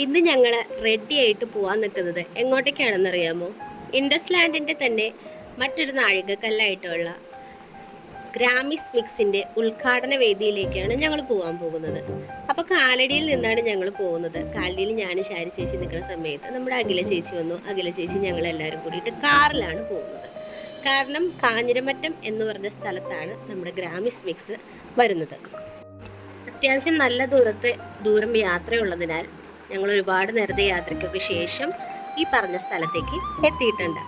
ഇന്ന് ഞങ്ങൾ റെഡി ആയിട്ട് പോകാൻ നിൽക്കുന്നത് എങ്ങോട്ടേക്കാണെന്നറിയാമോ? ഇൻഡസ് ലാൻഡിൻ്റെ തന്നെ മറ്റൊരു നാഴികക്കല്ലായിട്ടുള്ള ഗ്രാമിസ് മിക്സിൻ്റെ ഉദ്ഘാടന വേദിയിലേക്കാണ് ഞങ്ങൾ പോകാൻ പോകുന്നത്. അപ്പോൾ കാലടിയിൽ നിന്നാണ് ഞങ്ങൾ പോകുന്നത്. കാലടിയിൽ ഞാൻ ശാരി ചേച്ചി നിൽക്കുന്ന സമയത്ത് നമ്മുടെ അഖില ചേച്ചി വന്നു. അഖില ചേച്ചി ഞങ്ങളെല്ലാവരും കൂടിയിട്ട് കാറിലാണ് പോകുന്നത്. കാരണം കാഞ്ഞിരമറ്റം എന്ന് പറഞ്ഞ സ്ഥലത്താണ് നമ്മുടെ ഗ്രാമിസ് മിക്സ് വരുന്നത്. അത്യാവശ്യം നല്ല ദൂരം യാത്രയുള്ളതിനാൽ ഞങ്ങൾ ഒരുപാട് നേരത്തെ യാത്രയ്ക്കൊക്കെ ശേഷം ഈ പറഞ്ഞ സ്ഥലത്തേക്ക് എത്തിയിട്ടുണ്ട്.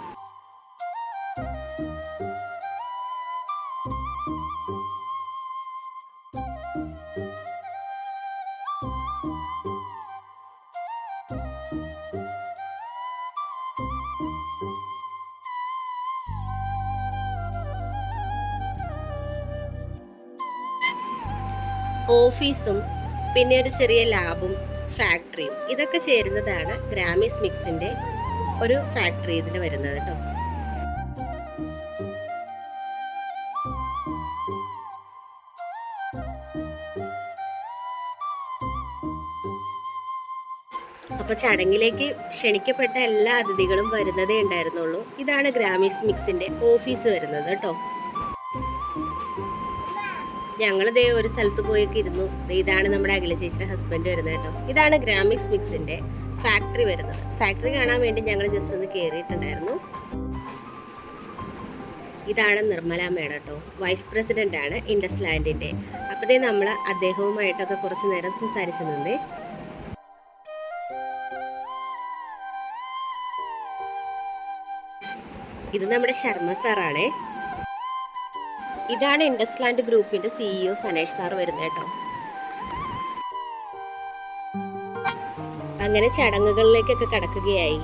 ഓഫീസും പിന്നെ ഒരു ചെറിയ ലാബും ഫാക്ടറിയും ഇതൊക്കെ ചേരുന്നതാണ് ഗ്രാമിസ് മിക്സിൻ്റെ ഒരു ഫാക്ടറി ഇതിന് വരുന്നത് കേട്ടോ. അപ്പോൾ ചടങ്ങിലേക്ക് ക്ഷണിക്കപ്പെട്ട എല്ലാ അതിഥികളും വരുന്നതേ ഉണ്ടായിരുന്നുള്ളൂ. ഇതാണ് ഗ്രാമിസ് മിക്സിൻ്റെ ഓഫീസ് വരുന്നത് കേട്ടോ. ഞങ്ങൾ ദേ ഒരു സ്ഥലത്ത് പോയൊക്കെ ഇരുന്നു. ഇതാണ് നമ്മുടെ അഖില ചേച്ചിയുടെ ഹസ്ബൻഡ് വരുന്നത് കേട്ടോ. ഇതാണ് ഗ്രാമിക്സ് മിക്സിൻ്റെ ഫാക്ടറി വരുന്നത്. ഫാക്ടറി കാണാൻ വേണ്ടി ഞങ്ങൾ ജസ്റ്റ് ഒന്ന് കയറിയിട്ടുണ്ടായിരുന്നു. ഇതാണ് നിർമ്മല മേഡം കേട്ടോ, വൈസ് പ്രസിഡന്റ് ആണ് ഇൻഡസ് ലാൻഡിൻ്റെ. അപ്പോഴത്തേ നമ്മൾ അദ്ദേഹവുമായിട്ടൊക്കെ കുറച്ച് നേരം സംസാരിച്ചു നിന്നേ. ഇത് നമ്മുടെ ശർമ്മ സാറാണേ. ഇതാണ് ഇൻഡസ് ലാൻഡ് ഗ്രൂപ്പിന്റെ CEO സനേഷ് സാർ വരുന്നത് കേട്ടോ. അങ്ങനെ ചടങ്ങുകളിലേക്കൊക്കെ കടക്കുകയായി.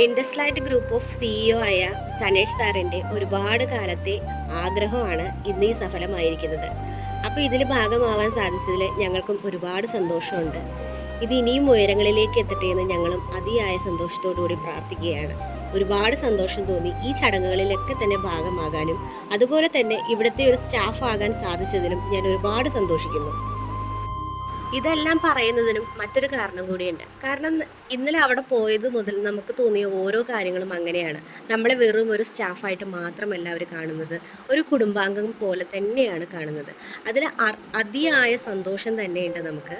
Indus land group of CEO ആയ സനേഷ് സാറിൻ്റെ ഒരുപാട് കാലത്തെ ആഗ്രഹമാണ് ഇന്ന് ഈ സഫലമായിരിക്കുന്നത്. അപ്പോൾ ഇതിൽ ഭാഗമാവാൻ സാധിച്ചതിൽ ഞങ്ങൾക്കും ഒരുപാട് സന്തോഷമുണ്ട്. ഇത് ഇനിയും ഉയരങ്ങളിലേക്ക് എത്തട്ടെ എന്ന് ഞങ്ങളും അതിയായ സന്തോഷത്തോടു കൂടി പ്രാർത്ഥിക്കുകയാണ്. ഒരുപാട് സന്തോഷം തോന്നി ഈ ചടങ്ങുകളിലൊക്കെ തന്നെ ഭാഗമാകാനും അതുപോലെ തന്നെ ഇവിടുത്തെ ഒരു സ്റ്റാഫ് ആകാൻ സാധിച്ചതിലും ഞാൻ ഒരുപാട് സന്തോഷിക്കുന്നു. ഇതെല്ലാം പറയുന്നതിനും മറ്റൊരു കാരണം കൂടിയുണ്ട്. കാരണം ഇന്നലെ അവിടെ പോയത് മുതൽ നമുക്ക് തോന്നിയ ഓരോ കാര്യങ്ങളും അങ്ങനെയാണ്. നമ്മളെ വെറും ഒരു സ്റ്റാഫായിട്ട് മാത്രമല്ല അവർ കാണുന്നത്, ഒരു കുടുംബാംഗം പോലെ തന്നെയാണ് കാണുന്നത്. അതിൽ അതിയായ സന്തോഷം തന്നെയുണ്ട് നമുക്ക്.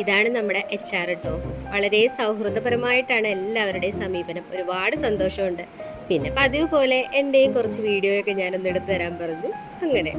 ഇതാണ് നമ്മുടെ HR കേട്ടോ. വളരെ സൗഹൃദപരമായിട്ടാണ് എല്ലാവരുടെയും സമീപനം. ഒരുപാട് സന്തോഷമുണ്ട്. പിന്നെ പതിവ് പോലെ എൻ്റെയും കുറച്ച് വീഡിയോയൊക്കെ ഞാനൊന്ന് എടുത്തു തരാൻ പറഞ്ഞു. അങ്ങനെ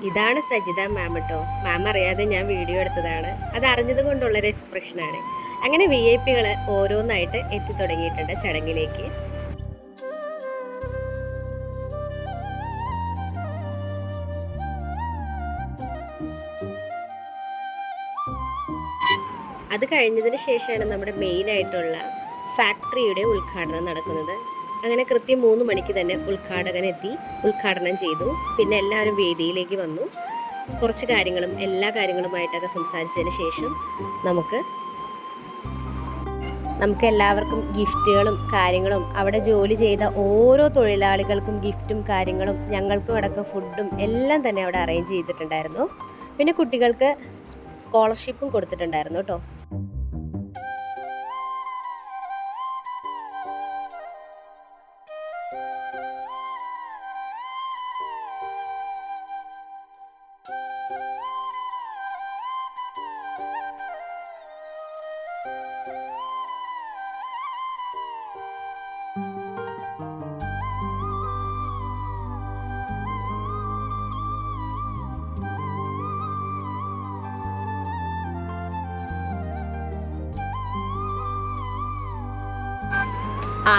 ഇതാണ് സജിത മാം കേട്ടോ. മാം അറിയാതെ ഞാൻ വീഡിയോ എടുത്തതാണ്. അത് അറിഞ്ഞത് കൊണ്ടുള്ളൊരു എക്സ്പ്രഷനാണ്. അങ്ങനെ VIP ഓരോന്നായിട്ട് എത്തി തുടങ്ങിയിട്ടുണ്ട് ചടങ്ങിലേക്ക്. അത് കഴിഞ്ഞതിന് ശേഷമാണ് നമ്മുടെ മെയിനായിട്ടുള്ള ഫാക്ടറിയുടെ ഉദ്ഘാടനം നടക്കുന്നത്. അങ്ങനെ കൃത്യം 3 മണിക്ക് തന്നെ ഉദ്ഘാടകൻ എത്തി ഉദ്ഘാടനം ചെയ്തു. പിന്നെ എല്ലാവരും വേദിയിലേക്ക് വന്നു. കുറച്ച് കാര്യങ്ങളും എല്ലാ കാര്യങ്ങളുമായിട്ടൊക്കെ സംസാരിച്ചതിന് ശേഷം നമുക്ക് എല്ലാവർക്കും ഗിഫ്റ്റുകളും കാര്യങ്ങളും അവിടെ ജോലി ചെയ്ത ഓരോ തൊഴിലാളികൾക്കും ഗിഫ്റ്റും കാര്യങ്ങളും ഞങ്ങൾക്കും അടക്കം ഫുഡും എല്ലാം തന്നെ അവിടെ അറേഞ്ച് ചെയ്തിട്ടുണ്ടായിരുന്നു. പിന്നെ കുട്ടികൾക്ക് സ്കോളർഷിപ്പും കൊടുത്തിട്ടുണ്ടായിരുന്നു കേട്ടോ.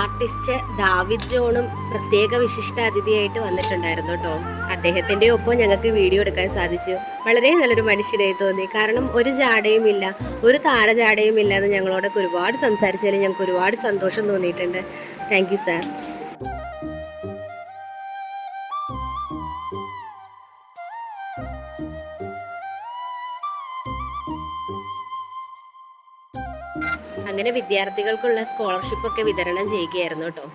ആർട്ടിസ്റ്റ് ദാവിദ് ജോണും പ്രത്യേക വിശിഷ്ട അതിഥിയായിട്ട് വന്നിട്ടുണ്ടായിരുന്നു കേട്ടോ. അദ്ദേഹത്തിൻ്റെ ഒപ്പം ഞങ്ങൾക്ക് വീഡിയോ എടുക്കാൻ സാധിച്ചു. വളരെ നല്ലൊരു മനുഷ്യനായി തോന്നി. കാരണം ഒരു ജാടയും ഇല്ല, ഒരു താരജാടയും ഇല്ലാതെ ഞങ്ങളോടൊക്കെ ഒരുപാട് സംസാരിച്ചതിൽ ഞങ്ങൾക്ക് ഒരുപാട് സന്തോഷം തോന്നിയിട്ടുണ്ട്. Thank you sir. അങ്ങനെ വിദ്യാർത്ഥികൾക്കുള്ള സ്കോളർഷിപ്പൊക്കെ വിതരണം ചെയ്യുകയായിരുന്നു കേട്ടോ.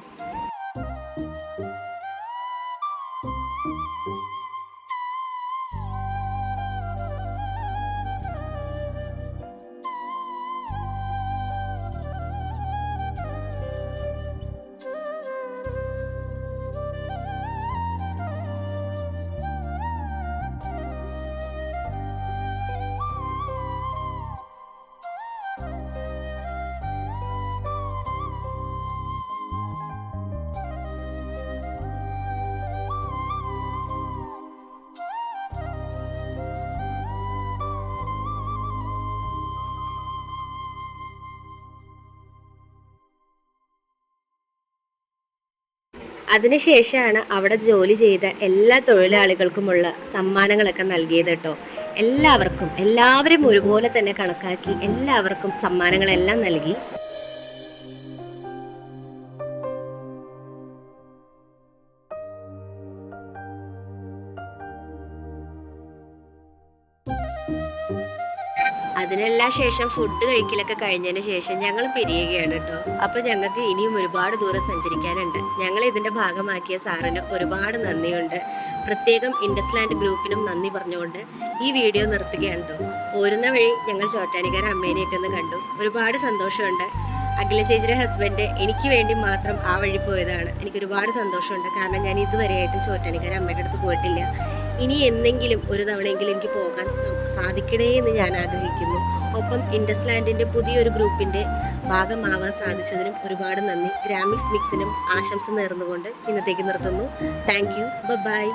അതിനുശേഷമാണ് അവിടെ ജോലി ചെയ്ത എല്ലാ തൊഴിലാളികൾക്കുമുള്ള സമ്മാനങ്ങളൊക്കെ നൽകിയത് കേട്ടോ. എല്ലാവരും ഒരുപോലെ തന്നെ കണക്കാക്കി എല്ലാവർക്കും സമ്മാനങ്ങളെല്ലാം നൽകി. അതിനെല്ലാം ശേഷം ഫുഡ് കഴിക്കലൊക്കെ കഴിഞ്ഞതിന് ശേഷം ഞങ്ങൾ പിരിയുകയാണ് കേട്ടോ. അപ്പോൾ ഞങ്ങൾക്ക് ഇനിയും ഒരുപാട് ദൂരം സഞ്ചരിക്കാനുണ്ട്. ഞങ്ങൾ ഇതിൻ്റെ ഭാഗമാക്കിയ സാറിന് ഒരുപാട് നന്ദിയുണ്ട്. പ്രത്യേകം ഇൻഡസ്ലാൻഡ് ഗ്രൂപ്പിനും നന്ദി പറഞ്ഞുകൊണ്ട് ഈ വീഡിയോ നിർത്തുകയാണ് കേട്ടോ. പോരുന്ന വഴി ഞങ്ങൾ ചോറ്റാനിക്കര അമ്മേനെയൊക്കെ ഒന്ന് കണ്ടു. ഒരുപാട് സന്തോഷമുണ്ട്. അഖില ചേച്ചിയുടെ ഹസ്ബൻഡ് എനിക്ക് വേണ്ടി മാത്രം ആ വഴി പോയതാണ്. എനിക്കൊരുപാട് സന്തോഷമുണ്ട്. കാരണം ഞാൻ ഇതുവരെയായിട്ടും ചോറ്റാനിക്കര അമ്മയുടെ അടുത്ത് പോയിട്ടില്ല. ഇനി എന്നെങ്കിലും ഒരു തവണയെങ്കിലും എനിക്ക് പോകാൻ സാധിക്കണേ എന്ന് ഞാൻ ആഗ്രഹിക്കുന്നു. ഒപ്പം ഇൻഡസ്ലാൻഡിൻ്റെ പുതിയൊരു ഗ്രൂപ്പിൻ്റെ ഭാഗമാവാൻ സാധിച്ചതിനും ഒരുപാട് നന്ദി. ഗ്രാമിക്സ് മിക്സിനും ആശംസ നേർന്നുകൊണ്ട് ഇന്നത്തേക്ക് നിർത്തുന്നു. Thank you. ബൈ.